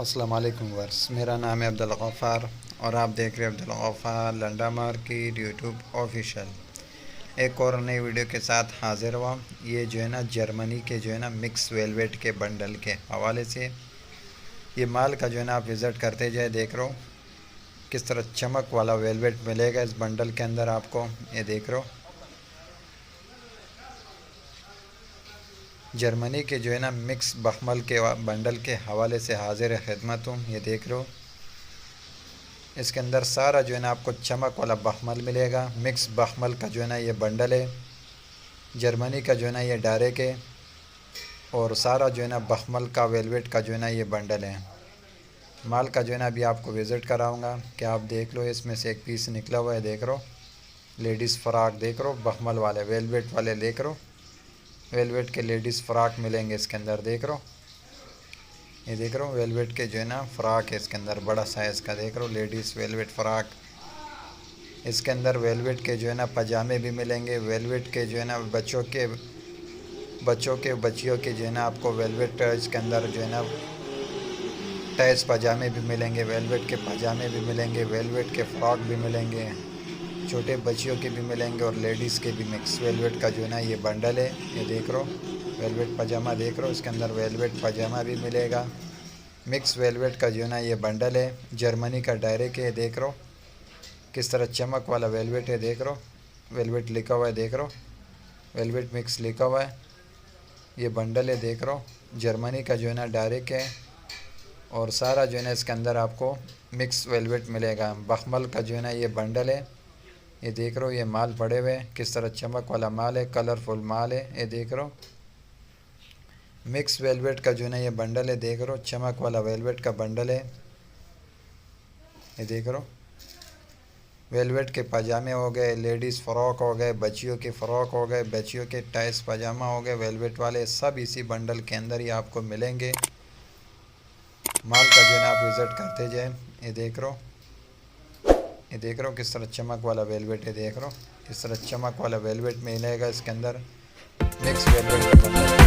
अस्सलाम वालेकुम वर्स, मेरा नाम है अब्दुल गफ़ार और आप देख रहे हैं Abdul Gaffar Landa market YouTube official. एक और नई वीडियो के साथ हाज़िर हुआ। ये जो है ना जर्मनी के जो है ना मिक्स वेलवेट के बंडल के हवाले से ये माल का जो है ना आप विज़िट करते जाए। देख रहे हो किस तरह चमक वाला वेलवेट मिलेगा इस बंडल के अंदर आपको। ये देख रहे हो जर्मनी के जो है ना मिक्स बखमल के बंडल के हवाले से हाजिर खिदमत हूँ। ये देख रहे हो इसके अंदर सारा जो है ना आपको चमक वाला बखमल मिलेगा। मिक्स बखमल का जो है ना ये बंडल है, जर्मनी का जो है ना ये डायरेक्ट है और सारा जो है ना बखमल का वेलवेट का जो है ना ये बंडल है। माल का जो है ना अभी आपको विज़िट कराऊंगा कि आप देख लो। इसमें से एक पीस निकला हुआ है, देख लो लेडीज़ फ़्राक, देख लो बखमल वाले वेलवेट वाले, देख लो वेलवेट के लेडीज़ फ़्राक मिलेंगे इसके अंदर। देख लो ये देख रहे हो वेलवेट के जो है ना फ़्राक है इसके अंदर, बड़ा साइज़ का। देख रहे हो लेडीज़ वेलवेट फ़्राक। इसके अंदर वेलवेट के जो है ना पजामे भी मिलेंगे। वेलवेट के जो है ना बच्चियों के जो है ना आपको वेलवेट इसके अंदर जो है ना टैच पजामे भी मिलेंगे। वेलवेट के पजामे भी मिलेंगे, वेलवेट के फ़्रॉक भी मिलेंगे, छोटे बच्चियों के भी मिलेंगे और लेडीज़ के भी। मिक्स वेलवेट का जो है ना ये बंडल है। ये देख रहे हो वेलवेट पजामा, देख रहे हो इसके अंदर वेलवेट पजामा भी मिलेगा। मिक्स वेलवेट का जो है ना ये बंडल है, जर्मनी का डायरेक्ट है। देख रहे हो किस तरह चमक वाला वेलवेट है। देख रहे हो वेलवेट लिखा हुआ है, देख रहे हो वेलवेट मिक्स लिखा हुआ है। ये बंडल है, देख रहे हो जर्मनी का जो है ना डायरेक्ट है और सारा जो है ना इसके अंदर आपको मिक्स वेलवेट मिलेगा। बखमल का जो है ना ये बंडल है। ये देख रहे हो ये माल पड़े हुए हैं, किस तरह चमक वाला माल है, कलरफुल माल है। ये देख रहे हो मिक्स वेलवेट का जो है ना ये बंडल है। देख रहे हो चमक वाला वेलवेट का बंडल है। ये देख रहे हो वेलवेट के पजामे हो गए, लेडीज़ फ़्रॉक हो गए, बच्चियों के फ़्रॉक हो गए, बच्चियों के टाइस पजामा हो गए, वेलवेट वाले सब इसी बंडल के अंदर ही आपको मिलेंगे। माल का जो है ना आप विज़िट करते जाए। ये देख रहे हो ये देख रहे हो किस तरह चमक वाला वेलवेट है। देख रहे हो किस तरह चमक वाला वेलवेट मिलेगा इसके अंदर। मिक्स वेलवेट का बंडल है।